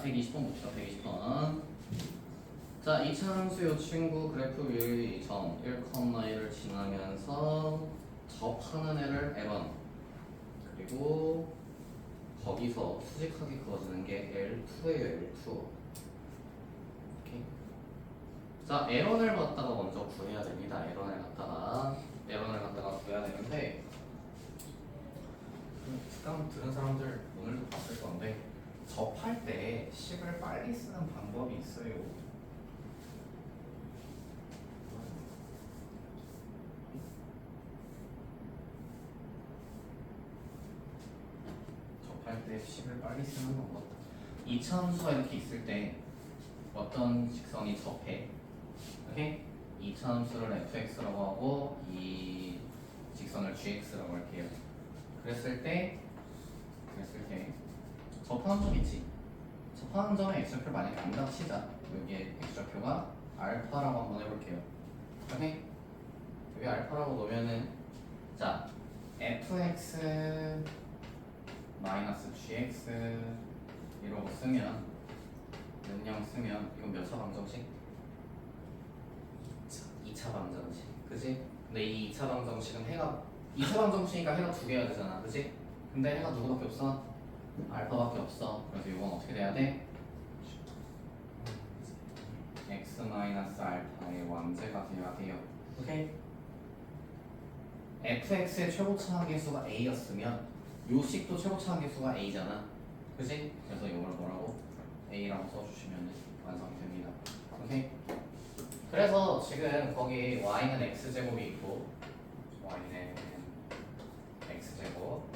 120번 봅시다. 120번. 자, 이차함수 요 친구 그래프 위의 점 1,1을 지나면서 접하는 애를 L1 그리고 거기서 수직하게 그어지는 게 L2예요. L2. 오케이. 자, L1을 갖다가 먼저 구해야 됩니다. L1을 갖다가 구해야 되는데 특강 들은 사람들 오늘도 봤을 건데 접할 때 식을 빨리 쓰는 방법이 있어요. 접할 때 식을 빨리 쓰는 방법. 이차함수가 이렇게 있을 때 어떤 직선이 접해? 오케이? 이차함수를 fx라고 하고 이 직선을 gx라고 할게요. 그랬을 때 접하는 점 있지? 접하는 점에 x좌표를 만약에 안다 치자. 여기에 x좌표가 알파라고 한번 해볼게요. 오케이? 여기 알파라고 놓으면은 자 fx 마이너스 gx 이러고 쓰면 능량 쓰면 이건 몇 차 방정식? 2차 방정식. 그지? 근데 이 2차 방정식은 해가 2차 방정식이니까 해가 두 개여야 되잖아. 그지? 근데 해가 누구밖에 없어? 알파밖에 없어. 그래서 이건 어떻게 돼야 돼? x 마이너스 알파의 완제가 돼야 돼요. 오케이? fx의 최고 차항계수가 a였으면 요 식도 최고 차항계수가 a잖아. 그지? 그래서 이걸 뭐라고? a라고 써주시면 완성이 됩니다. 오케이? 그래서 지금 거기 y는 x제곱이 있고 y는 x제곱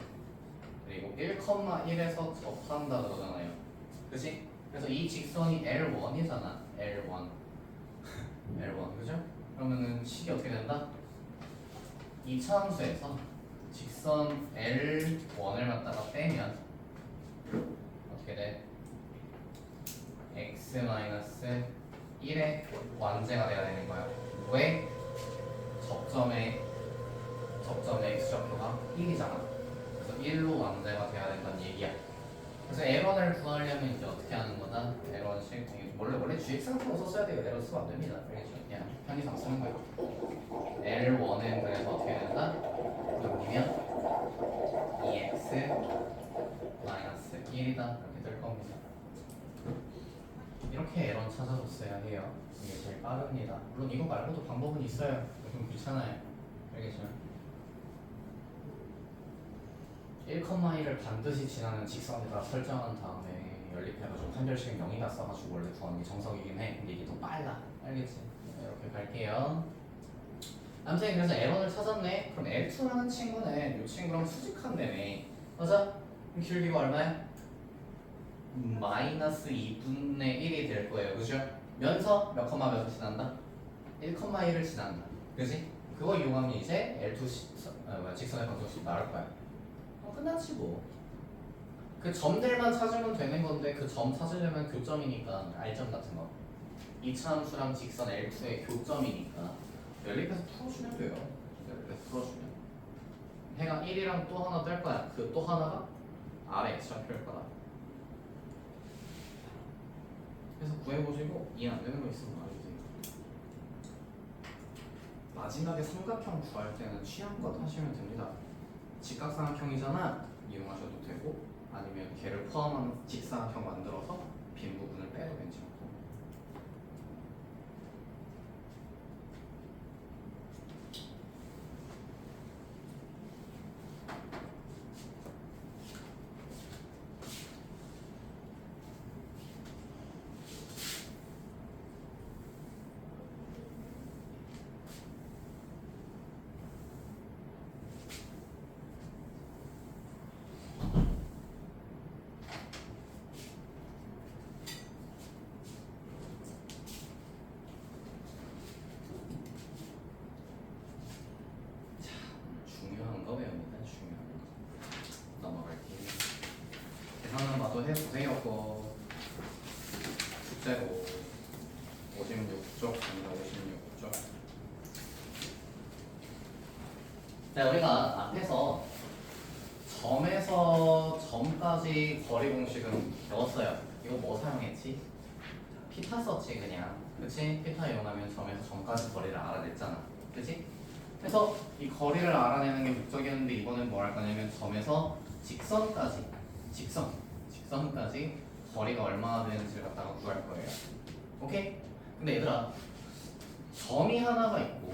그리고 1,1에서 접한다 그러잖아요. 그치? 그래서 이 직선이 L1이잖아. L1 L1 그죠? 그러면은 식이 어떻게 된다? 이 차함수에서 직선 L1을 갖다가 빼면 어떻게 돼? x-1의 완제가 돼야 되는 거야. 왜? 접점의 x좌표가 1이잖아. 그래서 1로 완제가 돼야 된다는 얘기야. 그래서 L1을 구하려면 이제 어떻게 하는 거다? L1식 원래 GX상태로 썼어야 돼요. L1 쓰면 안 됩니다. 알겠죠? 그냥 편의상 쓰는 거예요. L1은 그래서 어떻게 된다? 넘기면 2x 마이너스 1이다 이렇게 될 겁니다. 이렇게 L1 찾아줬어야 해요. 이게 제일 빠릅니다. 물론 이거 말고도 방법은 있어요. 좀 귀찮아요. 알겠죠? 1,1을 반드시 지나는 직선에다 설정한 다음에 연립해가지고 판별식은 0이다 써가지고 원래 구하는 게 정석이긴 해. 근데 이게 더 빨라. 알겠지? 이렇게 갈게요. 아무튼 그래서 L1을 찾았네. 그럼 L2라는 친구는 이 친구랑 수직한다네. 맞아? 그럼 길기가 얼마야? 마이너스 2분의 1이 될 거예요. 그죠? 면서 몇 컴마 몇을 지난다? 1,1을 지난다. 그지? 그거 이용하면 이제 L2 직선의 방정식 나올 거야. 끝났지 뭐. 그 점들만 찾으면 되는 건데 그 점 찾으려면 교점이니까 알점 같은 거. 이차함수랑 직선 L2의 교점이니까 연립해서 풀어주면 돼요. 연립해서 풀어주면 해가 1이랑 또 하나 뗄 거야. 그 또 하나가 아래 x좌표일 거야. 그래서 구해보시고 이해 안 되는 거 있으면 말해주세요. 마지막에 삼각형 구할 때는 취향껏 하시면 됩니다. 직각삼각형이잖아. 이용하셔도 되고 아니면 걔를 포함한 직사각형 만들어서 빈 부분을 빼도 괜찮고. 계산은 봐도 해보세요. 숙제로 56쪽 아니라 56쪽. 자, 우리가 앞에서 점에서 점까지 거리 공식은 배웠어요. 이거 뭐 사용했지? 피타 썼지 그냥. 그치? 피타 이용하면 점에서 점까지 거리를 알아냈잖아. 그치? 그래서 이 거리를 알아내는 게 목적이었는데 이번엔 뭐 할 거냐면 점에서 직선까지 거리가 얼마나 되는지를 갖다가 구할 거예요. 오케이? 근데 얘들아, 점이 하나가 있고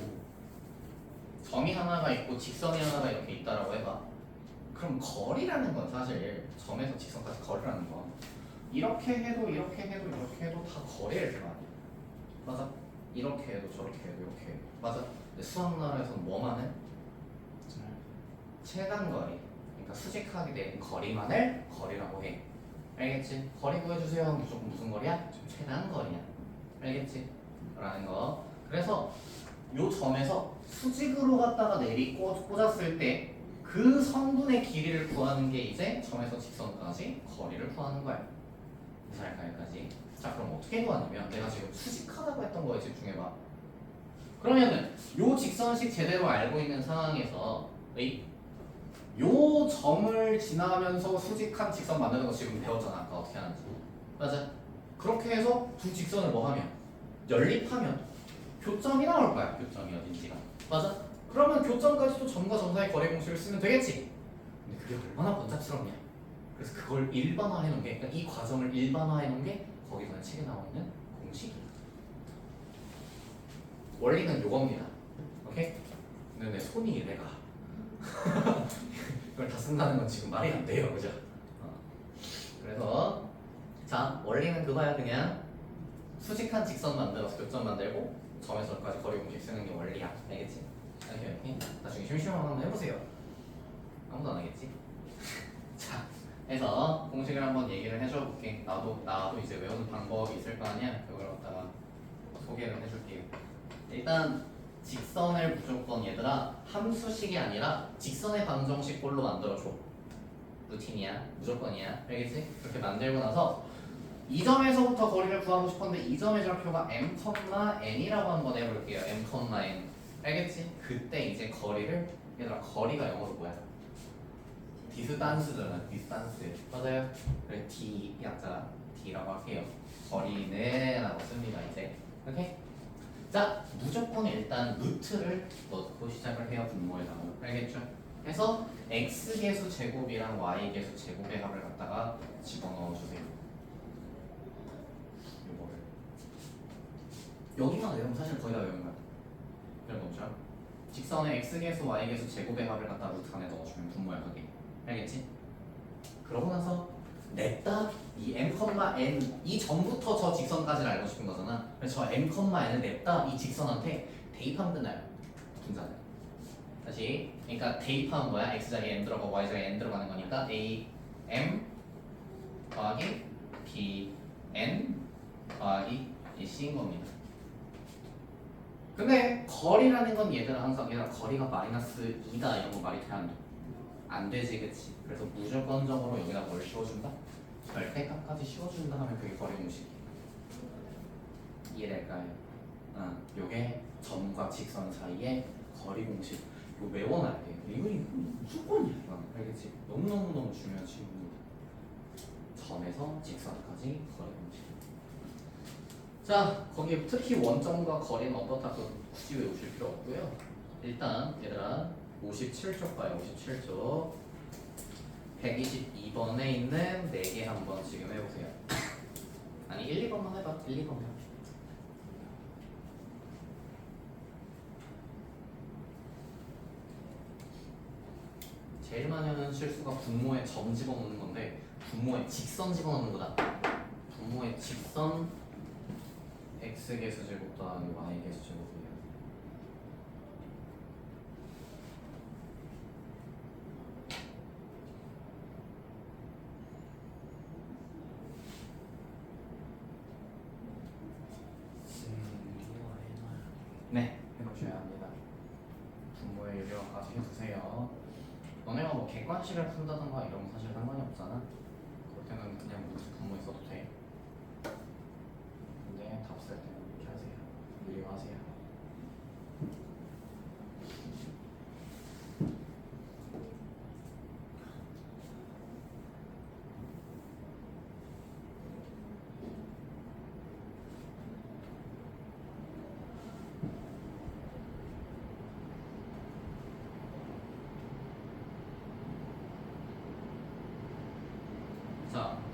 직선이 하나가 이렇게 있다라고 해봐. 그럼 거리라는 건 사실 점에서 직선까지 거리라는 건 이렇게 해도 다 거리일 거 아니야. 맞아? 이렇게 해도 저렇게 해도 이렇게 해도 맞아? 근데 수학나라에서는 뭐만 해? 최단거리. 그러니까 수직하게 된 거리만을 거리라고 해. 알겠지? 거리 구해주세요. 무조건 무슨 거리야? 최단거리야. 알겠지? 라는 거. 그래서 요 점에서 수직으로 갖다가 꽂았을 때 그 선분의 길이를 구하는 게 이제 점에서 직선까지 거리를 구하는 거야. 이살까지. 자, 그럼 어떻게 구하냐면 내가 지금 수직하다고 했던 거에 집중해봐. 그러면은 요 직선식 제대로 알고 있는 상황에서 요 점을 지나면서 수직한 직선 만드는 거 지금 배웠잖아. 아까 어떻게 하는지. 맞아. 그렇게 해서 두 직선을 뭐 하면 연립하면 교점이 나올 거야. 교점이 어딘지가. 맞아? 그러면 교점까지도 점과 점 사이 거리 공식을 쓰면 되겠지. 근데 그게 얼마나 번잡스럽냐. 그래서 그걸 일반화해 놓은 게, 그러니까 이 과정을 일반화해 놓은 게 거기 전에 책에 나와 있는 공식이야. 원리는 요겁니다. 오케이? 근데 내 손이 이래가. 이걸 다 쓴다는 건 지금 말이 안 돼요, 그죠? 그래서 자, 원리는 그거야. 그냥 수직한 직선 만들어서 교점 만들고 점에서 저까지 거리 공식 쓰는 게 원리야. 알겠지? 이렇게 나중에 심심하면 한번 해보세요. 아무도 안 하겠지? 자, 해서 공식을 한번 얘기를 해줘 볼게. 나도 이제 외우는 방법이 있을 거 아니야. 그걸 갖다가 소개를 해줄게요. 일단 직선을 무조건 얘들아 함수식이 아니라 직선의 방정식 꼴로 만들어줘. 루틴이야. 무조건이야. 알겠지? 그렇게 만들고 나서 이 점에서부터 거리를 구하고 싶었는데 이 점의 좌표가 m,n이라고 한번 해볼게요. m,n. 알겠지? 그때 이제 거리를 얘들아 거리가 영어로 뭐야? 디스탄스잖아. 디스탄스. 맞아요. 그래 d 약자 d라고 할게요. 거리는 라고 씁니다. 이제. 오케이? 자, 무조건 일단 루트를 넣고 시작을 해요. 분모에다가. 알겠죠? 해서 x계수 제곱이랑 y계수 제곱의 합을 갖다가 집어넣어 주세요. 요거를 여기만 외우면 사실 거의 다 외우는 거야. 그런 거죠. 직선의 x계수 y계수 제곱의 합을 갖다 루트 안에 넣어주면 분모야 그게. 알겠지? 그러고 나서 냅다 이 m,n 이 점부터 저 직선까지를 알고 싶은 거잖아. 그래서 저 m,n을 냅다 이 직선한테 대입하면 끝나요. 분자는. 다시. 그러니까 대입하면 뭐야? x자리에 m 들어가고 y자리에 n 들어가는 거니까 a m 더하기 b n 더하기 이 c인 겁니다. 근데 거리라는 건 얘들아 항상 얘들아 거리가 마이너스 2다 이런 거 말이 돼 안 돼? 안 되지 그치? 그래서 무조건적으로 여기다 뭘 씌워준다? 절대값까지 씌워준다 하면 그게 거리 공식이야. 이해될까요? 요게 점과 직선 사이의 거리 공식. 이거 외워놔야 돼. 이거 무조건이야 이건. 알겠지? 너무너무 중요한 친구입니다. 점에서 직선까지 거리 공식. 자, 거기 특히 원점과 거리는 어떻다 그 굳이 외우실 필요 없고요. 일단 얘들아 57쪽 봐요. 57쪽 122번에 있는 4개 한번 지금 해보세요. 아니 1, 2번만 해봐. 1, 2번만. 제일 많이 하는 실수가 분모에 점 집어넣는 건데 분모에 직선 집어넣는 거다. 분모에 직선 x계수 제곱 더하기 y계수 제곱이에요. 네, 해보셔야 합니다. 분모의 유리화까지 해주세요. 너네가 뭐 객관식을 푼다던가 이런 거 사실 상관이 없잖아. 그럴 때는 그냥 분모 있어도 돼. 근데 답 쓸 때는 이렇게 하세요. 유리화하세요.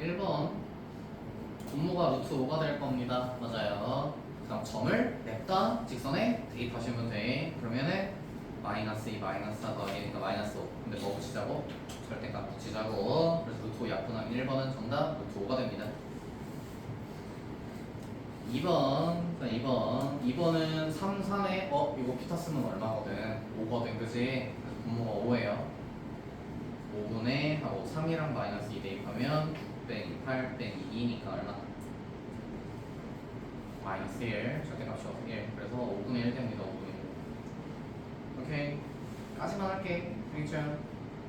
1번 분모가 루트 5가 될 겁니다. 맞아요. 그럼 점을 냅다 직선에 대입하시면 돼. 그러면은 마이너스 2 마이너스 4 더하기니까 마이너스 5. 근데 뭐 붙이자고? 절대값 붙이자고. 그래서 루트 5 약분하면 1번은 정답 루트 5가 됩니다. 2번은 3, 3에 이거 피타 쓰면 얼마거든? 5거든, 그지? 그래서 분모가 5예요. 5분의 하고 3이랑 마이너스 2 대입하면 9 빼기 8 빼기 2니까 얼마? 마이너스 1. 절대값이 1. 그래서 5분의 1 됩니다. 5분의 1. 오케이. 까지만 할게. 알겠죠?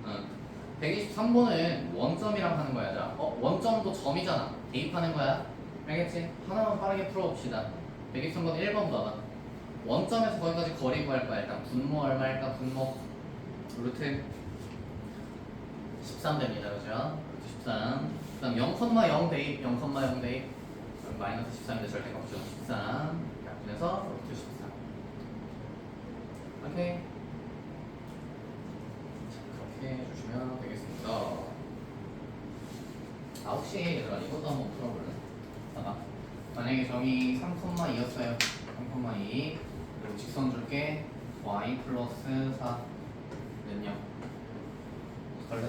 응. 123번은 원점이랑 하는 거야. 자, 원점도 점이잖아. 대입하는 거야. 알겠지? 하나만 빠르게 풀어봅시다. 123번 1번 봐봐. 원점에서 거기까지 거리 구할 거야. 일단 분모 얼마일까? 분모 루트 13 됩니다. 그죠? 루트 13. 그 다음 0,0 대입, 0,0 대입. 그럼 마이너스 13인데 절대값이죠. 13. 약분해서 루트 13. 오케이. 자, 그렇게 해주시면 되겠습니다. 혹시 얘들아 이것도 한번 풀어볼래? 봐봐. 만약에 저기 3,2였어요. 3,2. 그리고 직선 줄게. y 플러스 4는요. 어떡할래?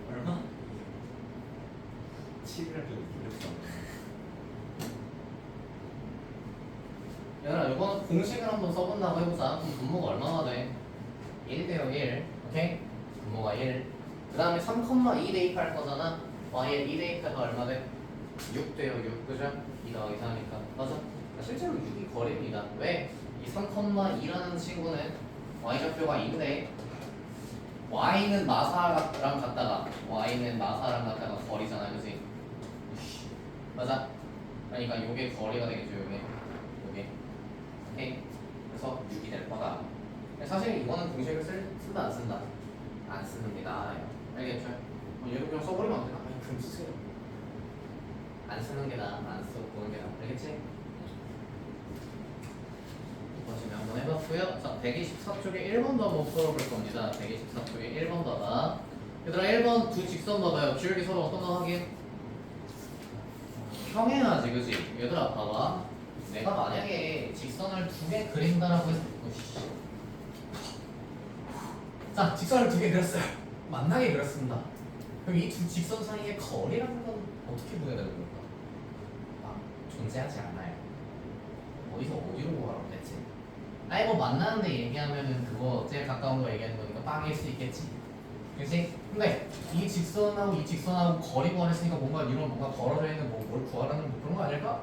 얼마? 7이라도 무력성. 얘들아 이거는 공식을 한번 써본다고 해보자. 그럼 분모가 얼마나 돼? 1 대요 1. 오케이? 분모가 1. 그 다음에 3,2 대입할 거잖아. y에 2 대입해서 얼마 돼? 6 대요 6. 그죠? 2 더하기 4니까. 맞아? 실제로 6이 거리입니다. 왜? 이 3,2라는 친구는 y좌표가 2인데 y는 마사랑 같다가 거리잖아. 그지? 맞아? 그러니까 요게 거리가 되겠죠. 요게 오케이? 그래서 6이 될 거다. 사실 이거는 공식을 쓴다 안 쓴다? 안 씁니다. 알겠죠? 얘도 그냥 써버리면 안 되나? 아니 그럼 쓰세요. 안 쓰는 게 나아. 안 쓰고 보는 게 나아. 알겠지? 보시면 한번 해봤고요. 자, 124쪽에 1번도 한번 풀어볼 겁니다. 124쪽에 1번 봐봐. 얘들아 1번 두 직선 봐봐요. 기울기 서로 어떤 거 하긴? 평행하지, 그지? 얘들아 봐봐. 내가 만약에 직선을 두 개 그린다라고 해서 자, 직선을 두 개 그렸어요. 만나게 그렸습니다. 그럼 이 두 직선 사이의 거리라는 건 어떻게 구해야 되는 걸까? 존재하지 않아요. 어디서 어디로 구하라고 했지? 아니 뭐 만나는데 얘기하면은 그거 제일 가까운 거 얘기하는 거니까 빵일 수 있겠지. 그치? 근데 이 직선하고 이 직선하고 거리 구하랬으니까 뭔가 이런 뭔가 걸어져 있는 뭘 구하라는 뭐 그런 거 아닐까?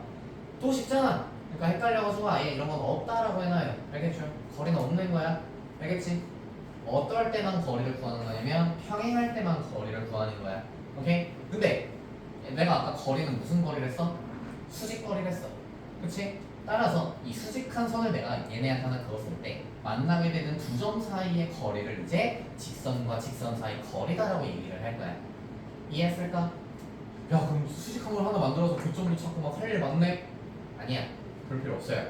또 쉽잖아. 그러니까 헷갈려가지고 아예 이런 건 없다라고 해놔요. 알겠죠? 거리는 없는 거야. 알겠지? 어떨 때만 거리를 구하는 거냐면 평행할 때만 거리를 구하는 거야. 오케이? 근데 내가 아까 거리는 무슨 거리를 했어? 수직 거리를 했어. 그치? 따라서 이 수직한 선을 내가 얘네한테 하나 그었을 때 만나게 되는 두 점 사이의 거리를 이제 직선과 직선 사이 거리다라고 얘기를 할 거야. 이해했을까? 야 그럼 수직한 걸 하나 만들어서 교점도 찾고 막 할 일 많네? 아니야. 그럴 필요 없어요.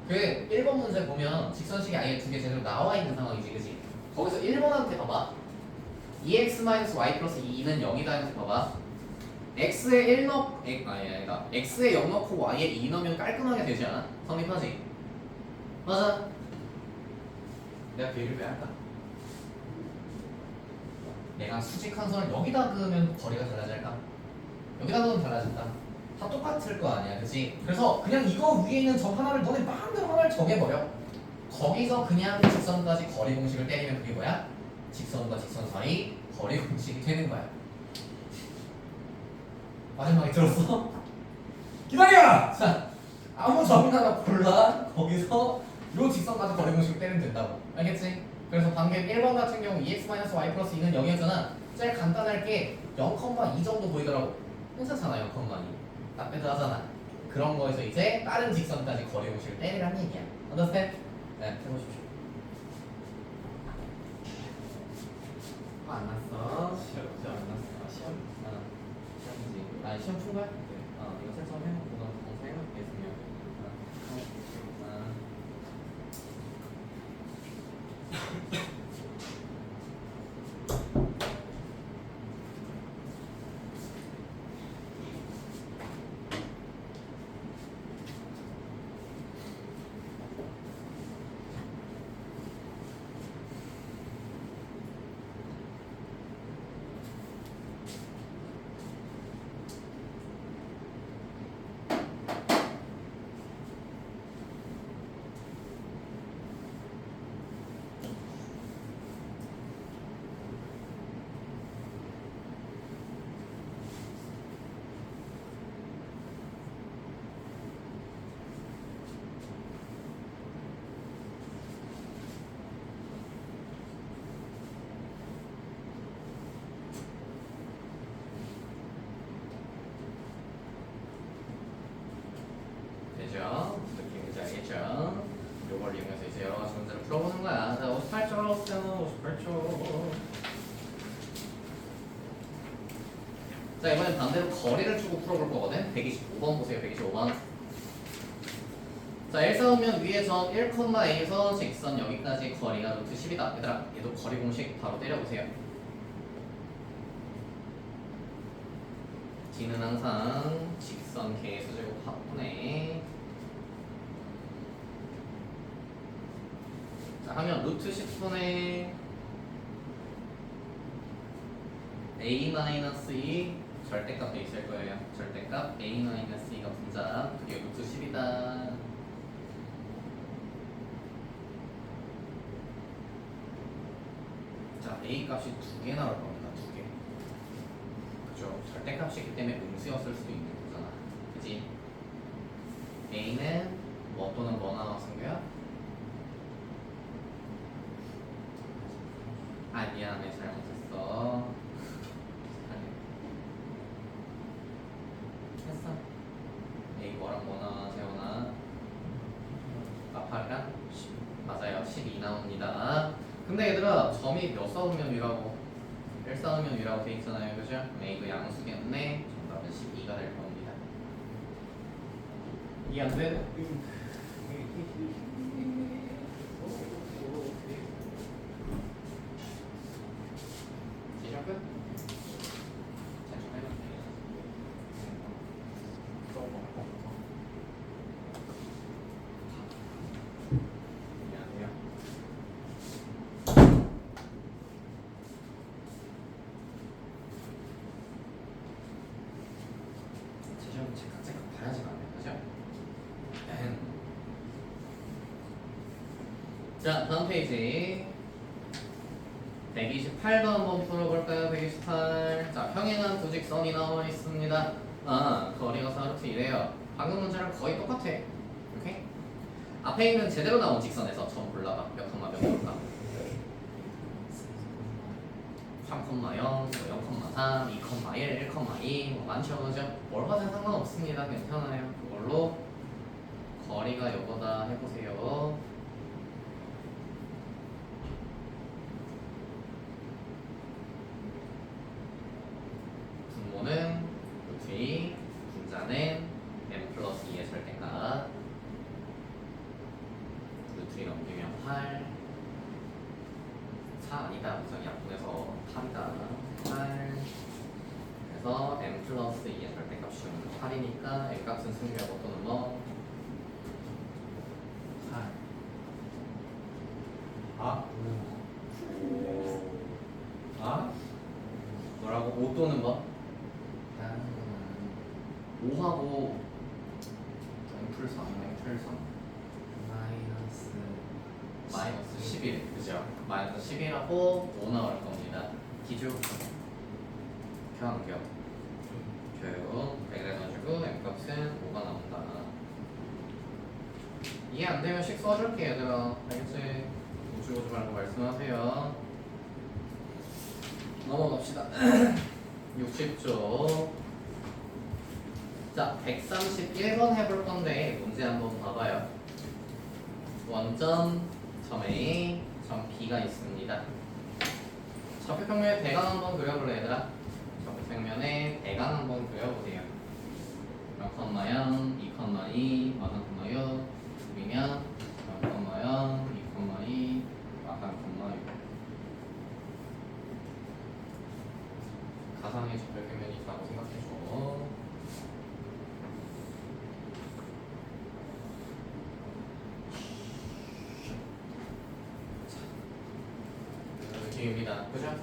그 1번 문제 보면 직선식이 아예 두 개 제대로 나와 있는 상황이지, 그지? 거기서 1번한테 봐봐. 2x-y 플러스 2는 0이다 해서 봐봐. x에 1 넣고 아니다. x에 0 넣고 y에 2 넣으면 깔끔하게 되지 않아? 성립하지? 맞아. 내가 그 얘기를 왜 할까? 내가 수직한 선을 여기다 그으면 거리가 달라질까? 여기다 그으면 달라질까? 다 똑같을 거 아니야, 그치? 그래서 그냥 이거 위에 있는 점 하나를 너네 마음대로 하나를 정해버려. 거기서 그냥 직선까지 거리 공식을 때리면 그게 뭐야? 직선과 직선 사이 거리 공식이 되는 거야. 마지막에 들었어? 기다려! 자, 아무 점이나 골라. 거기서 요 직선까지 거리 공식을 때리면 된다고. 알겠지? 그래서 방금 1번 같은 경우 2x-y 플러스 2는 0이었잖아. 제일 간단하게 0,2 정도 보이더라고. 괜찮잖아, 0,2. 딱 빼드하잖아. 그런 거에서 이제 다른 직선까지 거리 공식을 때리라는 얘기야. understand? 네, 해보십시오. 안 났어. 시험 안 났어. 시험. 시험이지. 아니 시험 푼 거야? 이거 설정해놓고 나 검사해놓을게 있으면. 되죠? 느낌인지 알겠죠? 요걸 이용해서 이제 여러 가지 문제를 풀어보는 거야. 자, 58초로 쓰면 58초. 자, 이번엔 반대로 거리를 주고 풀어볼 거거든? 125번 보세요, 125번. 자, 1 쌓으면 위에 점 1,A에서 직선 여기까지 거리가 루트 10이다. 얘들아, 얘도 거리 공식 바로 때려보세요. D는 항상 직선 계수제곱 합분에 자, 하면 루트 10분의 A-2 절대값도 있을 거예요. 절대값 A-2가 분자 그게 루트 10이다. 자, A 값이 두 개 나올 겁니다. 두 개. 그죠? 절대값이기 때문에 음수였을 수도 있는 거잖아. 그지? A는 뭐 또는 뭐 나왔은 거야? 아, 미안해. 잘못했어. 했어. A 뭐랑 뭐 나와, 재원아? 마팔이랑? 맞아요. 12 나옵니다. 근데 얘들아, 점이 몇 쌓으면 위라고? 1 쌓으면 위라고 돼 있잖아요. 그죠? A도 양수겠네. 정답은 12가 될 겁니다. 이해 안 돼? 시작 끝? 미안해요. 제시험 제깍제깍 봐야지 안 돼, 그죠? 자, 다음 페이지 128번 한번 풀어볼까요? 128. 자, 평행한 두 직선이 나와 있습니다. 아, 거리가 4루트 2래요. 방금 문제랑 거의 똑같아. 오케이? 앞에 있는 제대로 나온 직선에서 점 골라봐. 몇 컴마 몇 볼까? 3,0, 0,3, 2,1, 1,2 뭐 많죠, 그죠? 뭘 하든 상관없습니다. 괜찮아요. 그걸로 거리가 요거다 해보세요. 분모는 루트 2, 분자는 n 플러스 2의 절대값 루트 2 넘기면 8 4 아니다. 우선 약분해서 8이다. 8 그래서 n 플러스 2의 절대값 씌우는 8이니까 n 값은 승부하고 또는 뭐 8 아? 아? 뭐라고? 5 또는 뭐? 5하고 N플 3, N플 3 마이너스 11 그죠? 마이너스 11하고 5 나올 겁니다. 기주 교환경 교육 100을 넣어주고 M값은 5가 나온다. 이해 안 되면 식 써줄게 얘들아. 알겠지? 우주 오지 말고 말씀하세요. 넘어갑시다. 60쪽. 자, 131번 해볼 건데 문제 한번 봐봐요. 원점 점 A, 점 B가 있습니다. 좌표평면의 대각 한번 그려볼래 얘들아? 좌표평면의 대각 한번 그려보세요. 0, 0, 2, 2, 4,6이면 0, 0, 2, 4,6 가상의 좌표평면이 있다고 생각해줘. 느낌입니다. 그죠?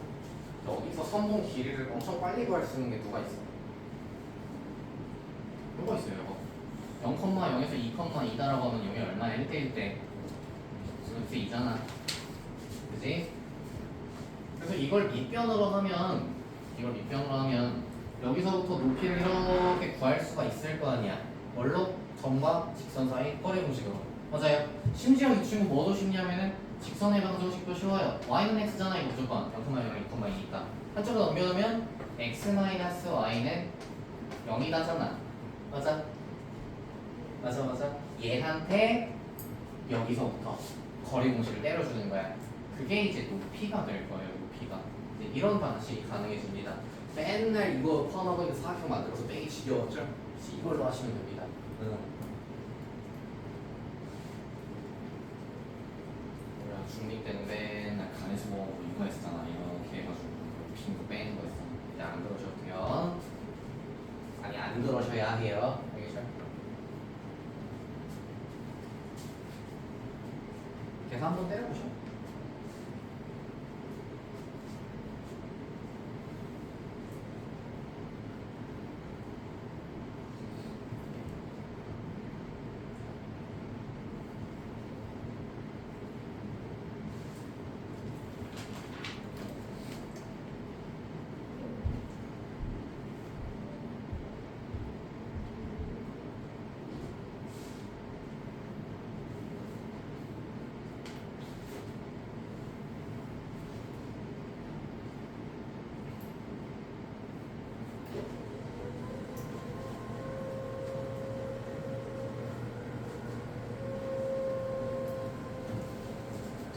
여기서 선분 길이를 엄청 빨리 구할 수 있는 게 누가 있어? 이거 있어요. 이거 0,0에서 2,2다라고 하면 여기 얼마야? 1대1 때 루트 2잖아. 그지? 그래서 이걸 밑변으로 하면 여기서부터 높이를 이렇게 구할 수가 있을 거 아니야. 뭘로? 점과 직선 사이 거리 공식으로. 맞아요. 심지어 이 친구 뭐도 쉽냐면은 직선의 방정식도 쉬워요. y는 x잖아 이거 무조건 0,0, 2,2니까 한쪽으로 넘겨놓으면 x-y는 0이다잖아. 맞아? 맞아. 얘한테 여기서부터 거리 공식을 때려주는 거야. 그게 이제 높이가 될 거예요. 높이가. 이제 이런 방식이 가능해집니다. 맨날 이거 포함하고 있는 사각형 만들어서 빼기 지겨웠죠? 이걸로 하시면 됩니다. 우리가 중립 때는 맨날 간에서 뭐 이거 했잖아. 이렇게 해가지고 빈 거 빼는 거 했어. 이제 안 그러셔도 돼요. 아니 안 그러셔야 해요. 알겠죠? 계산 한번 때려보셔.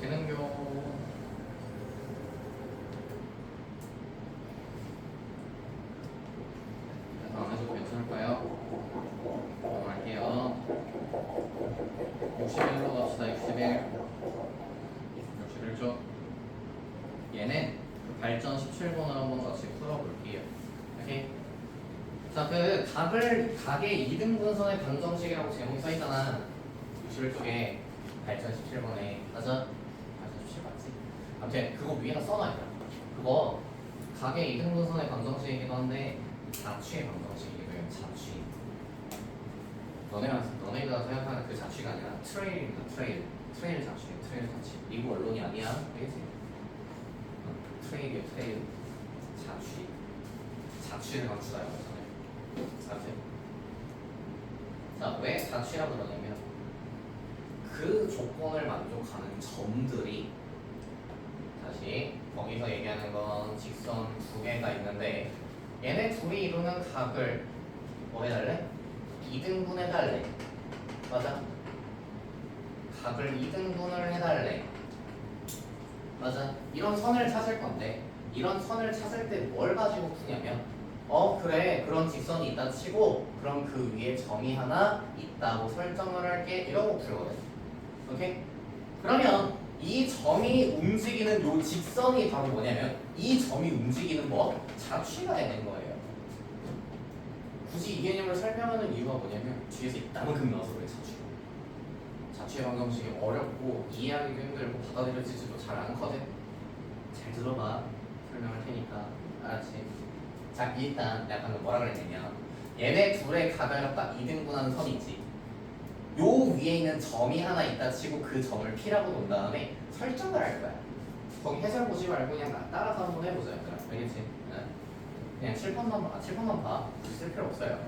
되는겨. 그래서 안 해줘도 괜찮을까요? 넘어갈게요. 61로 갑시다. 61쪽. 얘는 그 발전 17번을 한번 같이 풀어볼게요. 오케이? 자, 그 각의 이등분선의 방정식이라고 제목이 써있잖아. 61쪽에 발전 17번에 맞아? 발전 17 맞지? 아무튼 그거 위에다 써놔요. 그거 각의 이등분선의 방정식이기도 한데 자취의 방정식이기도 해요. 자취. 너네가 생각하는 그 자취가 아니라 트레일입니다. 트레일 자취. 미국 언론이 아니야. 알겠지? 트레일 자취를 감추다 이거잖아요. 자취. 자, 왜 자취라고 그러냐면 그 조건을 만족하는 점들이 다시 거기서 얘기하는 건 직선 두 개가 있는데 얘네 둘이 이루는 각을 뭐 해달래? 2등분 해달래. 맞아? 각을 2등분을 해달래. 맞아? 이런 선을 찾을 건데 이런 선을 찾을 때 뭘 가지고 푸냐면 그래 그런 직선이 있다 치고 그럼 그 위에 점이 하나 있다고 설정을 할게 이러고 풀거든. 오케이? 그러면 이 점이 움직이는 요 직선이 바로 뭐냐면 이 점이 움직이는 뭐? 자취가 되는 거예요. 굳이 이 개념을 설명하는 이유가 뭐냐면 뒤에서 이따만큼 나와서 그래. 자취의 방정식이 어렵고 이해하기도 힘들고 받아들여지지도 잘 않거든. 잘 들어봐. 설명할 테니까. 알았지? 자, 일단 내가 방금 뭐라 그랬냐면 얘네 둘의 각을 갖다 2등분하는 선이 있지. 요 위에 있는 점이 하나 있다 치고 그 점을 P라고 놓은 다음에 설정을 할 거야. 거기 해설 보지 말고 그냥 따라서 한번 해보자. 얘들아. 알겠지? 그냥 7번만 봐. 쓸 필요 없어요.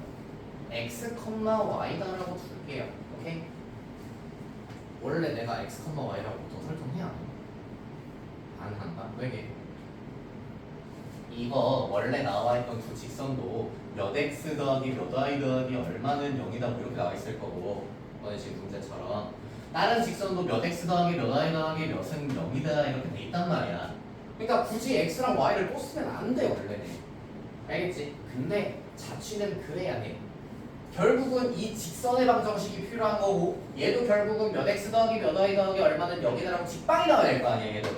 x, y다라고 둘게요. 오케이? 원래 내가 x, y라고 또 설정해야 돼. 안 한다? 왜게? 이거 원래 나와 있던 두 직선도 몇 x 더하기 몇 y 더하기 얼마는 0이다 뭐 이렇게 나와 있을 거고 오늘 지금 문제처럼 다른 직선도 몇 x 더하기 몇 y 더하기 몇은 0이다 이렇게 돼 있단 말이야. 그러니까 굳이 x랑 y를 또 쓰면 안 돼 원래는. 알겠지? 근데 자취는 그래야 돼. 결국은 이 직선의 방정식이 필요한 거고 얘도 결국은 몇 x 더하기 몇 y 더하기 얼마는 여기다랑 직방이 나와야 될 거 아니야 얘도.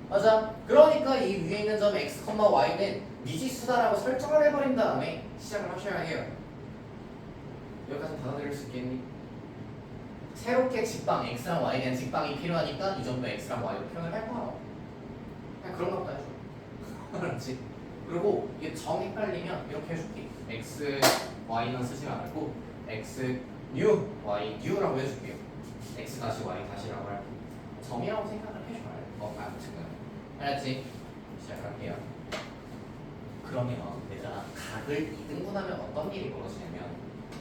맞아? 그러니까 이 위에 있는 점 x, y는 미지수다라고 설정을 해버린 다음에 시작을 하셔야 해요. 여기까지 받아들일 수 있겠니? 새롭게 직방 x랑 y에 대한 직방이 필요하니까 이 점도 x랑 y로 표현을 할 거야. 그냥 그런 것도 해줘. 그렇지? 그리고 이게 정 헷갈리면 이렇게 해줄게. x, y는 쓰지 말고 x, new, y, new라고 해줄게요. x 다시 y 다시라고 할게. 점이라고 생각을 해줘야 돼. 아무튼 알았지? 시작할게요. 그러면 내가 각을 2등분하면 어떤 일이 벌어지냐면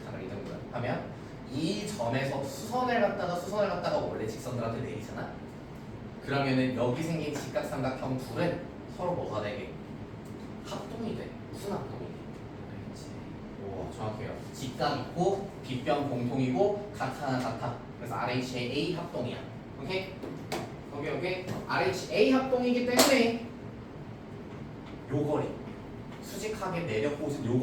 각을 2등분 하면 이 점에서 수선을 갖다가 원래 직선들한테 내리잖아. 그러면은 여기 생긴 직각삼각형 둘은 서로 뭐가 되게 합동이 돼. 무슨 합동이 돼? 알겠지? 오 정확해요. 직각 있고 빗변 공통이고 각 하나 같아. 그래서 RHA 합동이야. 오케이? 여기 RHA 합동이기 때문에 요 거리 수직하게 내려꽂은 요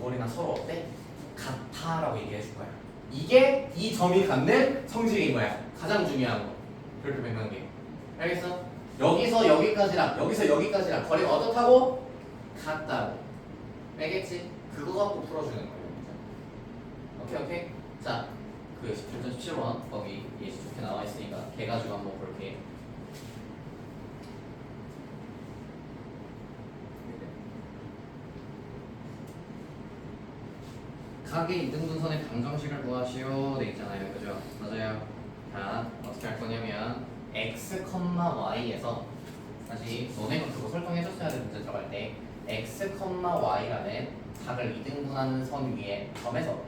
거리나 서로 어때? 같아라고 얘기해 줄 거야. 이게 이 점이 갖는 성질인 거야. 가장 중요한 거. 그렇게 변경해. 알겠어? 여기서 여기까지랑 거리가 어떻다고? 같다고. 알겠지? 그거 갖고 풀어주는 거예요. 오케이? 자, 그 17.17번 거기 예시 좋게 나와 있으니까 걔 가지고 한번 볼게. 각의 이등분선의 방정식을 구하시오 돼 있잖아요. 그죠? 맞아요. 자, 어떻게 할 거냐면 x, y에서 다시 너네가 그거 설정해줬어야 돼. 문제 들어갈 때 x, y라는 각을 이등분하는 선 위에 점에서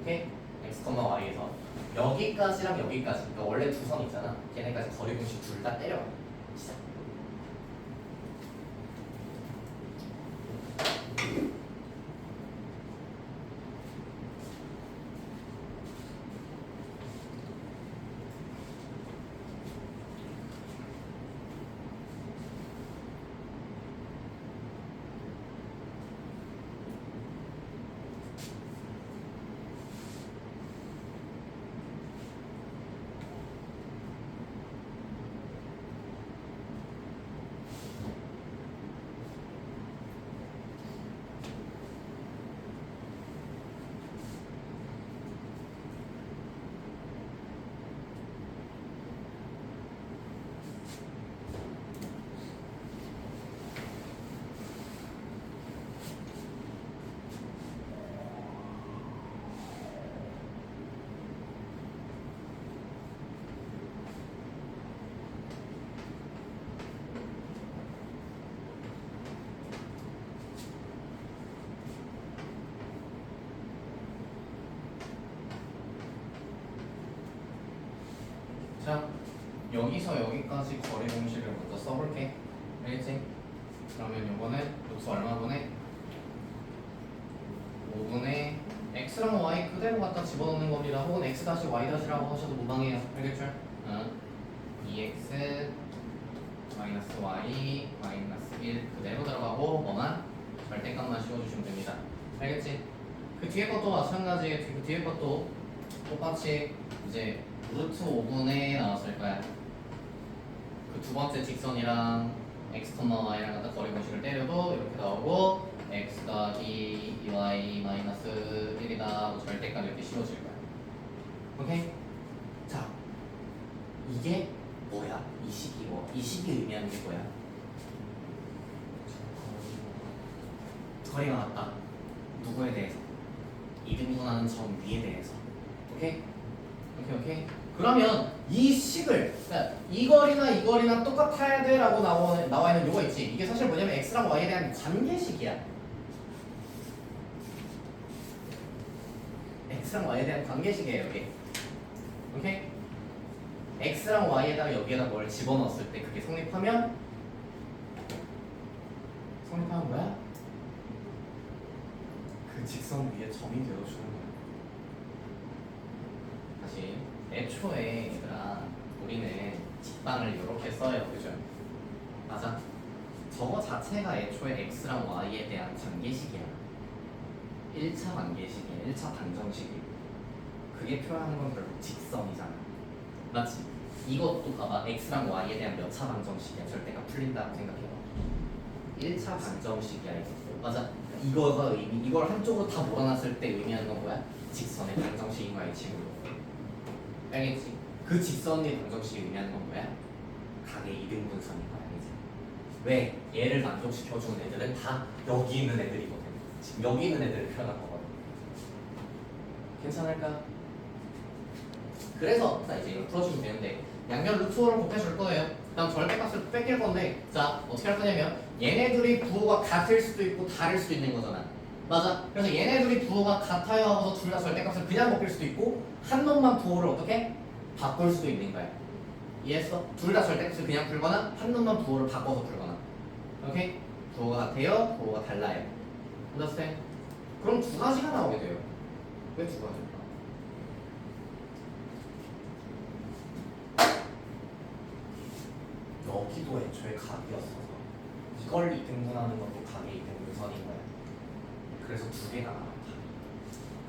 오케이? x, y에서 여기까지랑 여기까지 그러니까 원래 두 선 있잖아. 걔네까지 거리 공식 둘 다 때려. 시작. 자, 여기서 여기까지 거리 공식을 먼저 써볼게. 알겠지? 그러면 요거는 루트 얼마분의 5분의 x랑 y 그대로 갖다 집어넣는 겁니다. 혹은 x 다시 y 다시라고 하셔도 무방해요. 알겠죠? 2x 마이너스 y 마이너스 1 그대로 들어가고 뭐만 절대값만 씌워주시면 됩니다. 알겠지? 그 뒤에 것도 마찬가지. 그 뒤에 것도 똑같이 이제 루트 5분의 나왔을 거야. 그 두 번째 직선이랑 x, y랑 갖다 거리 공식을 때려도 이렇게 나오고 x 더하기 2y 마이너스 1이다 절대값 이렇게 씌워질 거야. 오케이? 자, 이게 뭐야? 이 식이 뭐? 이 식이 의미하는 게 뭐야? 거리가 같다. 누구에 대해서? 이등분하는 점 위에 대해서. 오케이? 오케이. 그러면 이 식을 그러니까 이 거리나 똑같아야 돼라고 나와 있는 요거 있지. 이게 사실 뭐냐면 x랑 y에 대한 관계식이야. x랑 y에 대한 관계식이에요 여기. 오케이? x랑 y에다가 여기에다 뭘 집어넣었을 때 그게 성립하면 뭐야? 그 직선 위에 점이 되어주는 거야. 다시 애초에 얘들아 우리는 직방을 이렇게 써요. 그죠? 맞아? 저거 자체가 애초에 x랑 y에 대한 관계식이야. 1차 관계식이야. 1차 방정식이. 그게 표현하는 건 결국 직선이잖아. 맞지? 이것도 봐봐. x랑 y에 대한 몇 차 방정식이야. 절대가 풀린다고 생각해봐. 1차 방정식이야. 이것도. 맞아. 이거가 이걸 한쪽으로 다 몰아놨을 때 의미하는 건 뭐야? 직선의 방정식인 거야, 이 친구. 알겠지? 그 직선의 방정식이 의미하는 건 뭐야? 각의 이등분선인 거야, 알겠지? 왜? 얘를 만족시켜주는 애들은 다 여기 있는 애들이거든. 지금 여기 있는 애들을 표현한 거거든. 괜찮을까? 그래서 자 이제 이걸 풀어주면 되는데 양변 루트 5를 곱해줄 거예요. 그다음 절대값을 뺏길 건데 자 어떻게 할 거냐면 얘네들이 부호가 같을 수도 있고 다를 수도 있는 거잖아. 맞아. 그래서 얘네들이 부호가 같아요 하고서 둘 다 절대값을 그냥 먹힐 수도 있고 한 놈만 부호를 어떻게 바꿀 수도 있는 거야. 이해했어? 둘 다 절대값을 그냥 풀거나 한 놈만 부호를 바꿔서 풀거나. 오케이? 부호가 같아요, 부호가 달라요. understand? 그럼 두 가지가 나오게 돼요. 왜 두 가지일까? 여기도 애초에 각이었어서 이걸 이등분하는 것도 각의 이등분선인 거야. 그래서 두 개가 나와.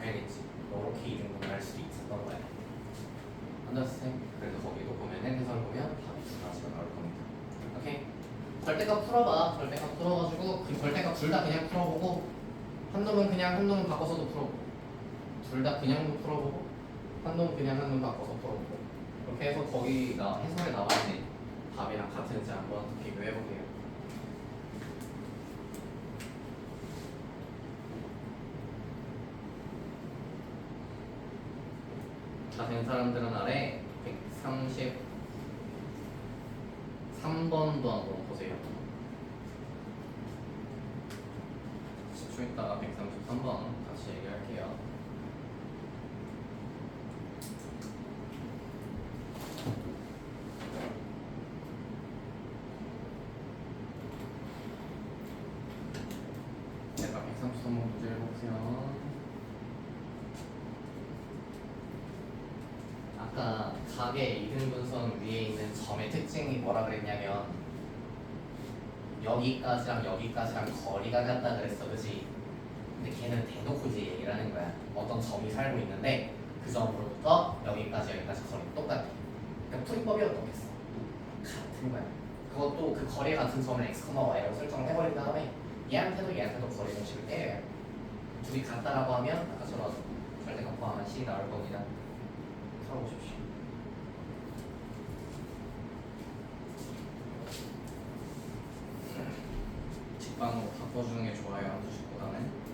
알겠지? 이렇게 이등분을 할 수도 있었던 거야. understand? 그래서 거기도 보면은 해설 보면 답이 두 가지가 나올 겁니다. 오케이? 절대값 풀어봐. 절대값 풀어가지고 그 절대값 둘 다 그냥 풀어보고 한 놈은 그냥 한 놈은 바꿔서도 풀어보고 둘 다 그냥 풀어보고 한 놈은 그냥 한 놈 바꿔서 풀어보고 이렇게 해서 거기 해설에 나와 있는 답이랑 같은지 한번 비교해볼게요. 다 된 사람들은 아래 133번도 한번 보세요. 10초 있다가 133번 같이 얘기할게요. 제가 133번 문제를 보세요. 아까 각의 이등분선 위에 있는 점의 특징이 뭐라 그랬냐면 여기까지랑 여기까지랑 거리가 같다 그랬어, 그치? 근데 걔는 대놓고 이제 얘기를 하는 거야. 어떤 점이 살고 있는데 그 점으로부터 여기까지 거리가 똑같아. 그러니까 풀이법이 어떻겠어? 같은 거야. 그것도 그 거리 같은 점을 x, y라고 설정을 해버린 다음에 얘한테도 거리 공식을 때려요. 둘이 같다라고 하면 아까처럼 절대값 포함한 c 나올 겁니다. 풀어보십시오. 직방으로 바꿔주는 게 좋아요, 한 주식보다는.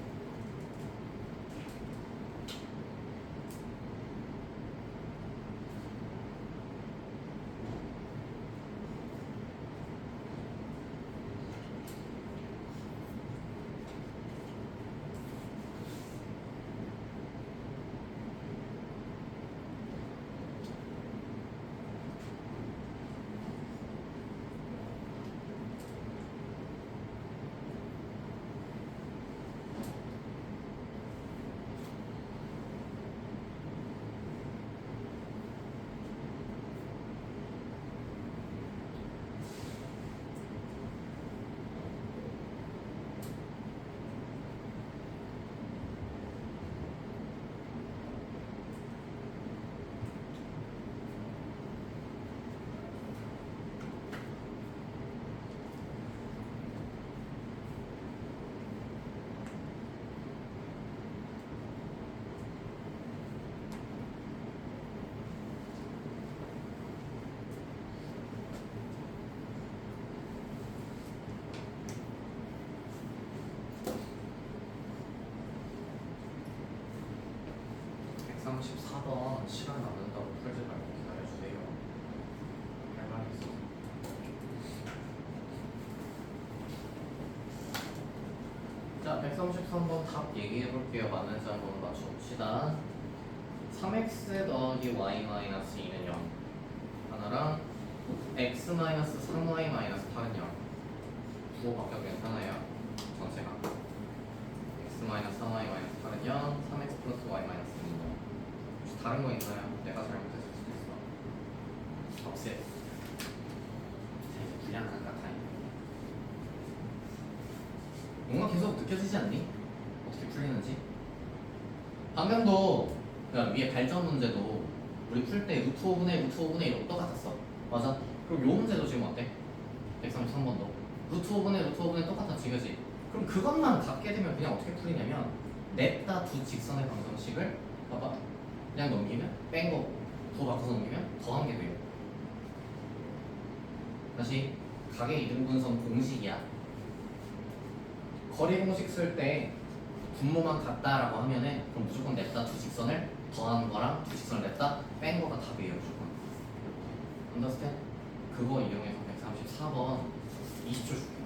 시간 남는다고 풀지 말고 기다려주세요. 할 말이 있어서. 자, 133번 답 얘기해볼게요. 맞는지 한번 맞춰봅시다. 3x 더하기 y-2는 0 하나랑 x-3y-8은 0 부호 바뀌어도 괜찮아요. 전체가 x-3y-8은 0 3x 플러스 y-는 0 다른 거 있나요? 내가 잘못했을 수도 있어. 없애. 이제 분량 안 같아요. 느껴지지 않니? 어떻게 풀리는지? 방금도 그러니까 위에 발전 문제도 우리 풀 때 루트 5분의 루트 5분의 1 똑같았어. 맞아? 그럼 요 문제도 지금 어때? 133번도 루트 5분의 루트 5분의 똑같았지, 그지? 그럼 그것만 갖게 되면 그냥 어떻게 풀리냐면 냅다 두 직선의 방정식을 봐봐 그냥 넘기면 뺀 거 부 바꿔서 넘기면 더한 게 돼요. 다시 각의 이등분선 공식이야. 거리 공식 쓸 때 분모만 같다라고 하면은 그럼 무조건 냅다 두 직선을 더한 거랑 두 직선을 냅다 뺀 거가 답이에요, 무조건. understand? 그거 이용해서 134번 20초 줄게요.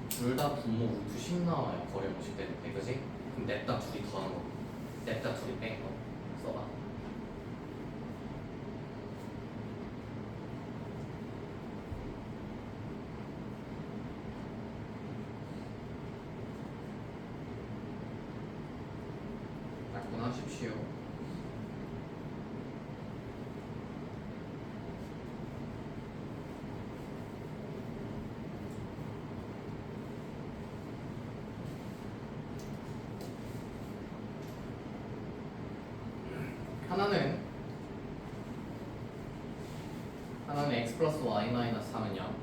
둘 다 분모 루트 10 나와요. 거리 공식 때, 그지? 그럼 냅다 둘이 더한 거, 냅다 둘이 뺀 거 써봐. 하십시오. 하나는 x 플러스 y 마이너스 3은 0,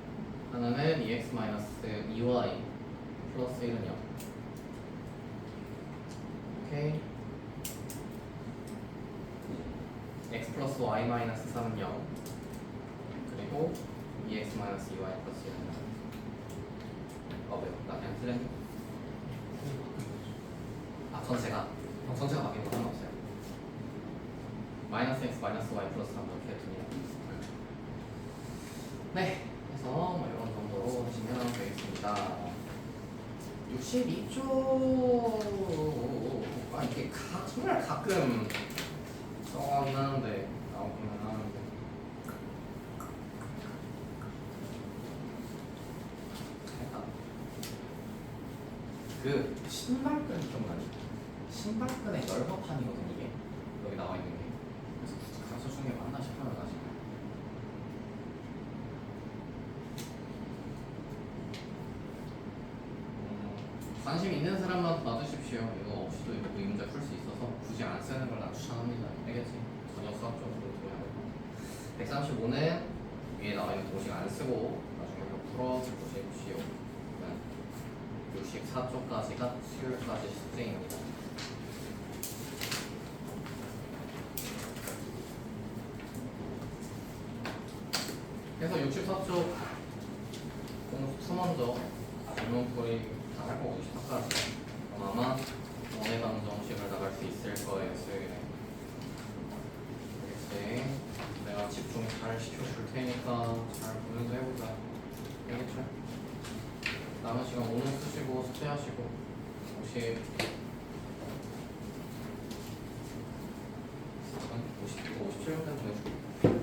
하나는 2x 마이너스 2y 플러스 1은 0. 오케이. x 플러스 y 마이너스 3은 0, 그리고 2x 마이너스 2y 플러스 1은 0. 왜요? 나 그냥 틀렸니? 전체가 바뀐 거 상관없어요. 마이너스 x 마이너스 y 플러스 3 이렇게 해두면 네, 그래서 뭐 이런 정도로 하시면 되겠습니다. 62쪽 이게 정말 가끔 써가긴 하는데 나오기는 하는데 그 신발끈 기억나니? 신발끈의 열화판이거든 이게 여기 나와 있는 게. 그래서 굳이 가르쳐 주는 게 맞나 싶어요 사실. 관심 있는 사람만 봐주십시오. 이거 없이도 이거 이 문제 풀 수 있어서 굳이 안 쓰는 걸 난 추천합니다. 알겠지? 전혀 수학적으로 들어야 되고. 135는 위에 나와 있는 공식 안 쓰고 나중에 이거 풀어보십시오. 64쪽까지가 수요일까지 숙제입니다. 그래서 64쪽 공수 2 먼저 질문풀이 다 할 거고 64까지 그럼 아마 원의 방정식을 나갈 수 있을 거예요, 수요일에. 알겠지? 내가 집중 잘 시켜줄 테니까 잘 보면서 해보자. 알겠죠? 남은 시간 오늘 쓰시고 숙제하시고 혹시 57분까지 보내줄게요.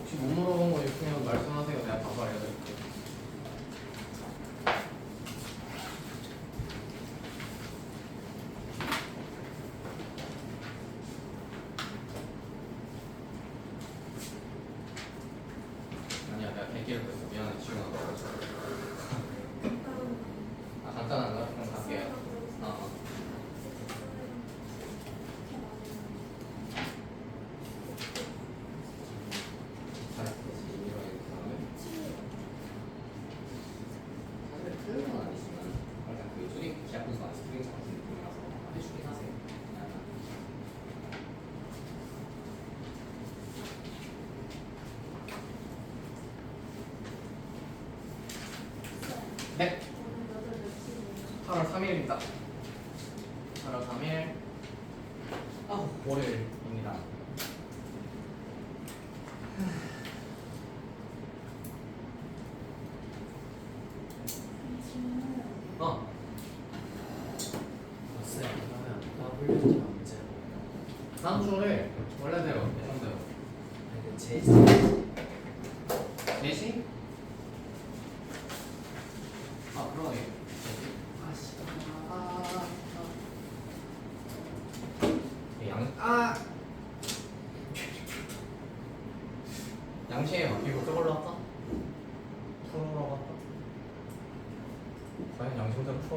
혹시 못 물어본 거 있으면 말씀하세요. 내가 바로 알려드릴게요. 아니야, 내가 대기를 뺐어. 미안해, 지금 간단한가? 그럼 갈게요. 네. 8월 3일입니다. 8월 3일 월요일입니다. 다음 주에 원래대로 예정대로 4시? 그러네. 양치에 맡기고 저걸로 할까? 풀어라고 한다. 과연 양심대로 풀어.